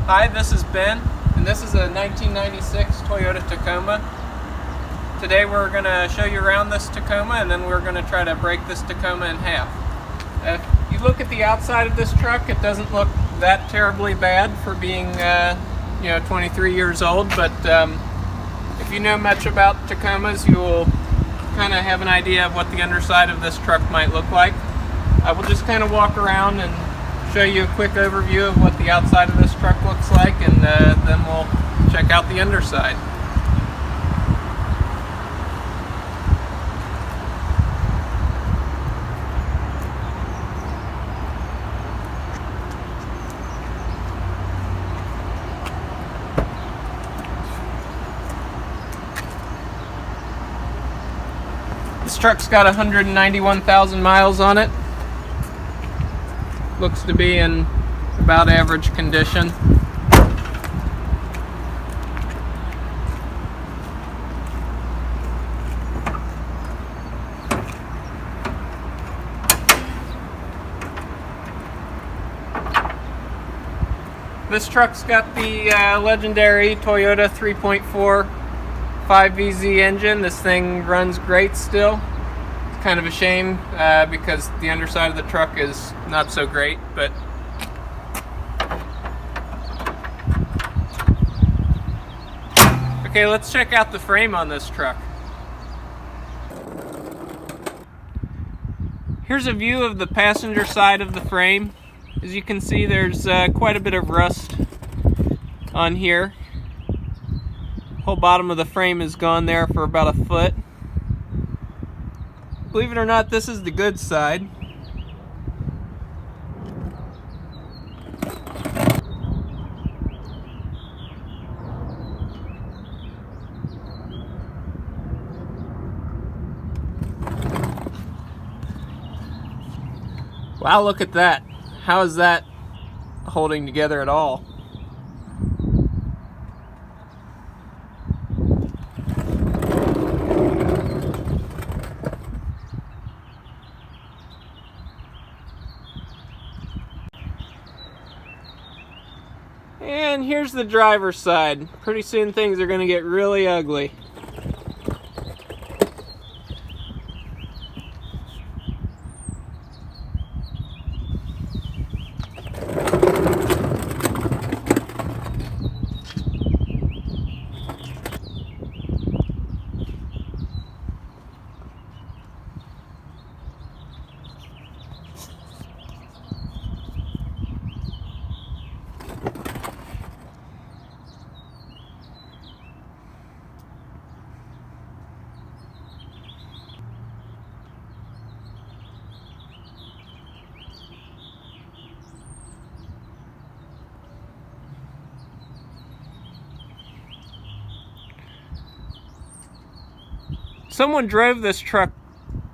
Hi, this is Ben, and this is a 1996 Toyota Tacoma. Today we're going to show you around this Tacoma, and then we're going to try to break this Tacoma in half. If you look at the outside of this truck, it doesn't look that terribly bad for being 23 years old, but if you know much about Tacomas, you will kind of have an idea of what the underside of this truck might look like. I will just kind of walk around and show you a quick overview of what the outside of this truck looks like, and then we'll check out the underside. This truck's got 191,000 miles on it. Looks to be in about average condition. This truck's got the legendary Toyota 3.4 5VZ engine. This thing runs great still. It's kind of a shame because the underside of the truck is not so great, but okay, let's check out the frame on this truck. Here's a view of the passenger side of the frame. As you can see, there's quite a bit of rust on here. Whole bottom of the frame is gone there for about a foot. Believe it or not, this is the good side. Wow, look at that. How is that holding together at all? And here's the driver's side. Pretty soon things are going to get really ugly. Someone drove this truck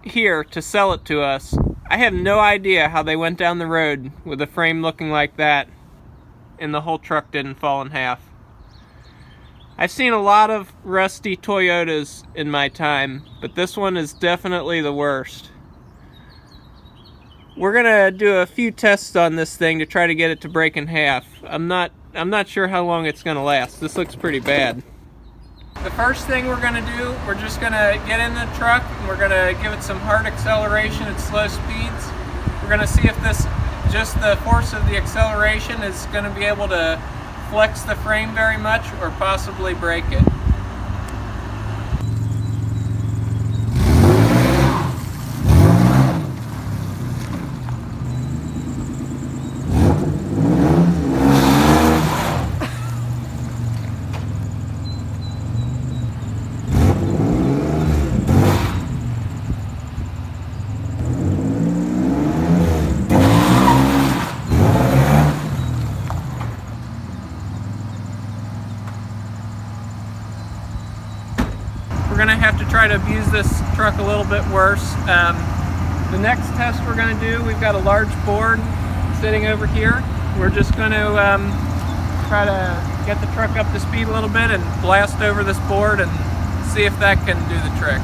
here to sell it to us. I have no idea how they went down the road with a frame looking like that and the whole truck didn't fall in half. I've seen a lot of rusty Toyotas in my time, but this one is definitely the worst. We're gonna do a few tests on this thing to try to get it to break in half. I'm not sure how long it's gonna last. This looks pretty bad. The first thing we're going to do, we're just going to get in the truck and we're going to give it some hard acceleration at slow speeds. We're going to see if just the force of the acceleration is going to be able to flex the frame very much or possibly break it. We're going to have to try to abuse this truck a little bit worse. The next test we're going to do, we've got a large board sitting over here. We're just going to try to get the truck up to speed a little bit and blast over this board and see if that can do the trick.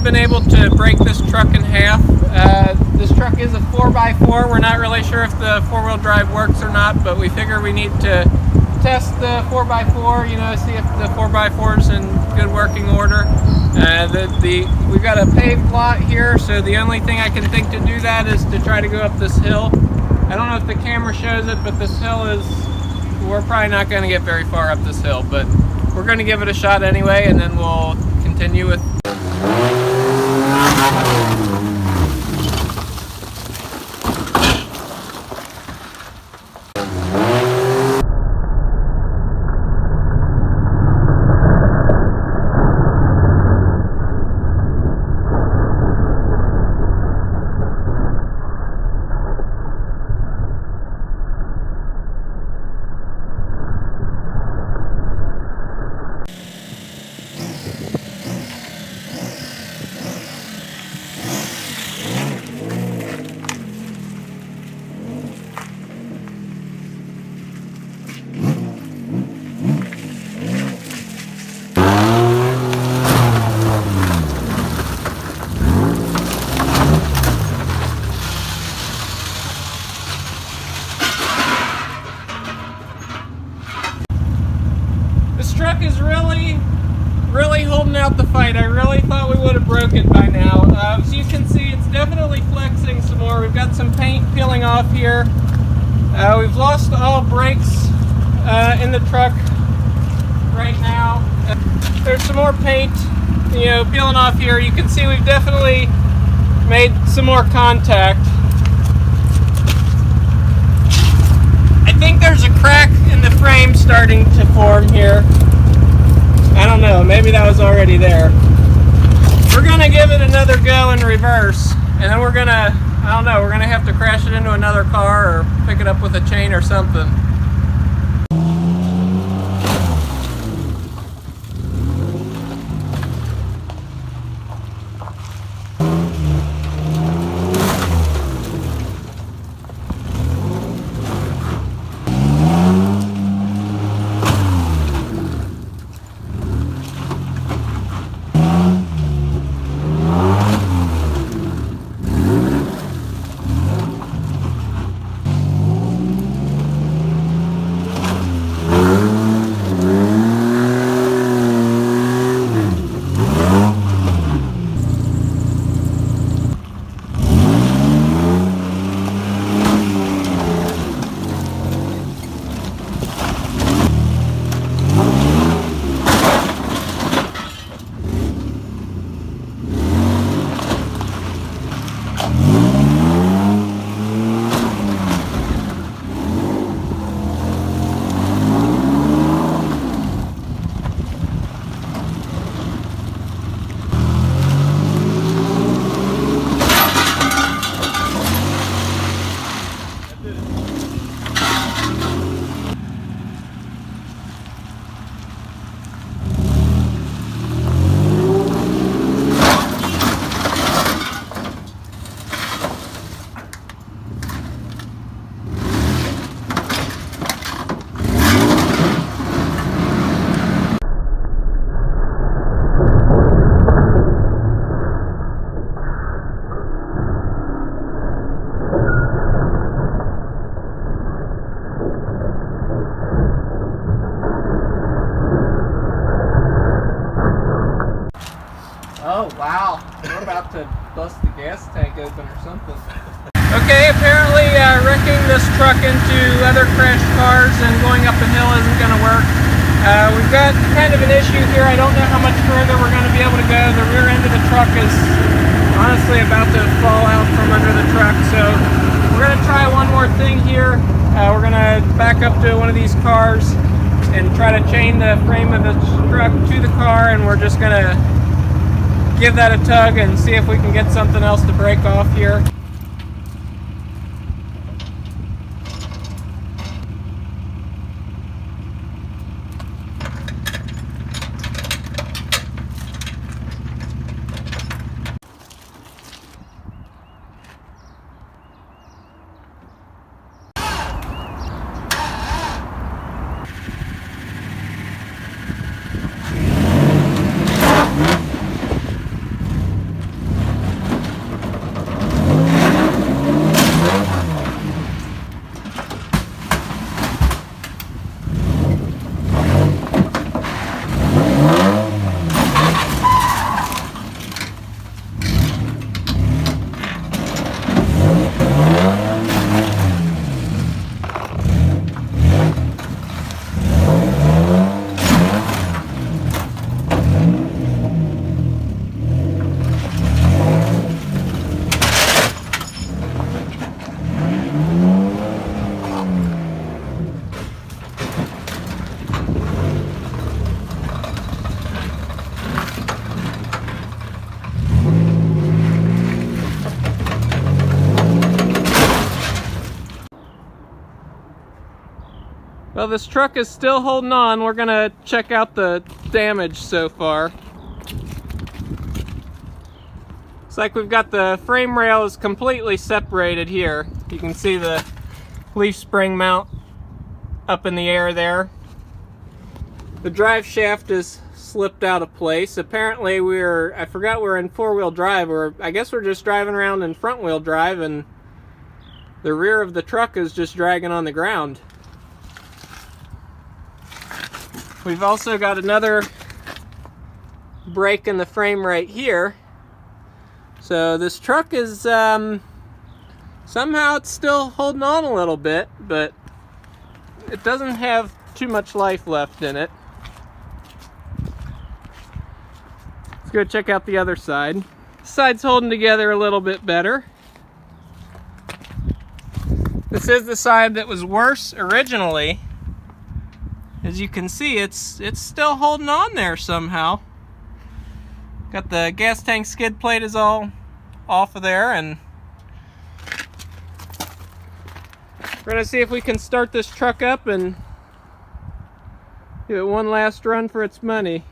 have been able to break this truck in half. This truck is a 4x4. We're not really sure if the four-wheel drive works or not, but we figure we need to test the 4x4, see if the 4x4 is in good working order. We've got a paved lot here, so the only thing I can think to do that is to try to go up this hill. I don't know if the camera shows it, but this hill we're probably not going to get very far up this hill, but we're going to give it a shot anyway, and then we'll continue with. This truck is really holding out the fight. I really thought we would have broke it by now. As you can see, it's definitely flexing some more. We've got some paint peeling off here. We've lost all brakes in the truck right now. There's some more paint, peeling off here. You can see we've definitely made some more contact. I think there's a crack in the frame starting to form here. I don't know, maybe that was already there. We're gonna give it another go in reverse, and then we're gonna have to crash it into another car or pick it up with a chain or something. Oh wow, we're about to bust the gas tank open or something. Okay, apparently wrecking this truck into other crashed cars and going up a hill isn't going to work. We've got kind of an issue here. I don't know how much further we're going to be able to go. The rear end of the truck is honestly about to fall out from under the truck, so we're going to try one more thing here. We're going to back up to one of these cars and try to chain the frame of the truck to the car, and we're just going to give that a tug and see if we can get something else to break off here. Well, this truck is still holding on. We're gonna check out the damage so far. Looks like we've got the frame rail is completely separated here. You can see the leaf spring mount up in the air there. The drive shaft is slipped out of place. Apparently I forgot we're in four-wheel drive, or I guess we're just driving around in front-wheel drive and the rear of the truck is just dragging on the ground. We've also got another break in the frame right here. So this truck is, somehow it's still holding on a little bit, but it doesn't have too much life left in it. Let's go check out the other side. This side's holding together a little bit better. This is the side that was worse originally. As you can see, it's still holding on there somehow. Got the gas tank skid plate is all off of there, and we're gonna see if we can start this truck up and give it one last run for its money.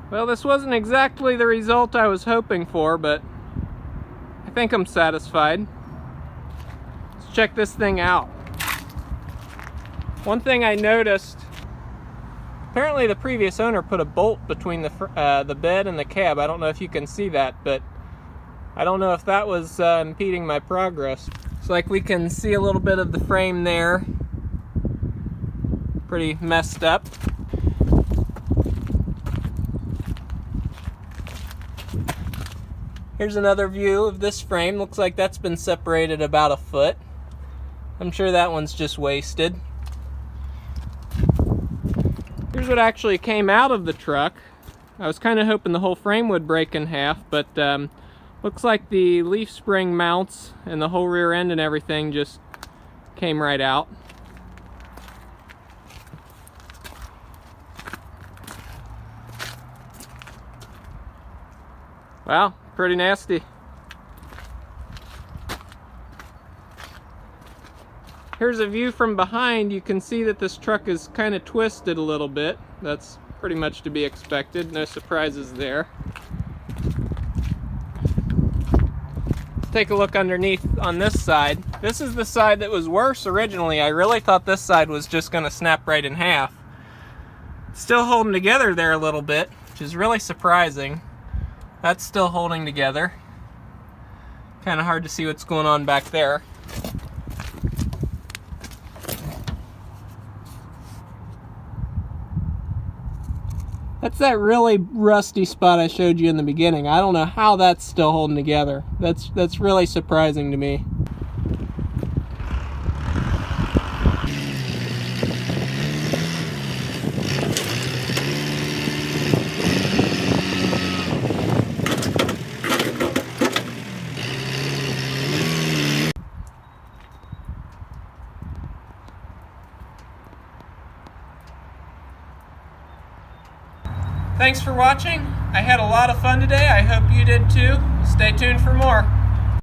Well, this wasn't exactly the result I was hoping for, but I think I'm satisfied. Let's check this thing out. One thing I noticed, apparently the previous owner put a bolt between the bed and the cab. I don't know if you can see that, but I don't know if that was impeding my progress. It's like we can see a little bit of the frame there. Pretty messed up. Here's another view of this frame. Looks like that's been separated about a foot. I'm sure that one's just wasted. Here's what actually came out of the truck. I was kind of hoping the whole frame would break in half, but looks like the leaf spring mounts and the whole rear end and everything just came right out. Wow, pretty nasty. Here's a view from behind. You can see that this truck is kind of twisted a little bit. That's pretty much to be expected. No surprises there. Let's take a look underneath on this side. This is the side that was worse originally. I really thought this side was just going to snap right in half. Still holding together there a little bit, which is really surprising. That's still holding together. Kind of hard to see what's going on back there. That's that really rusty spot I showed you in the beginning. I don't know how that's still holding together. That's really surprising to me. Thanks for watching. I had a lot of fun today. I hope you did too. Stay tuned for more.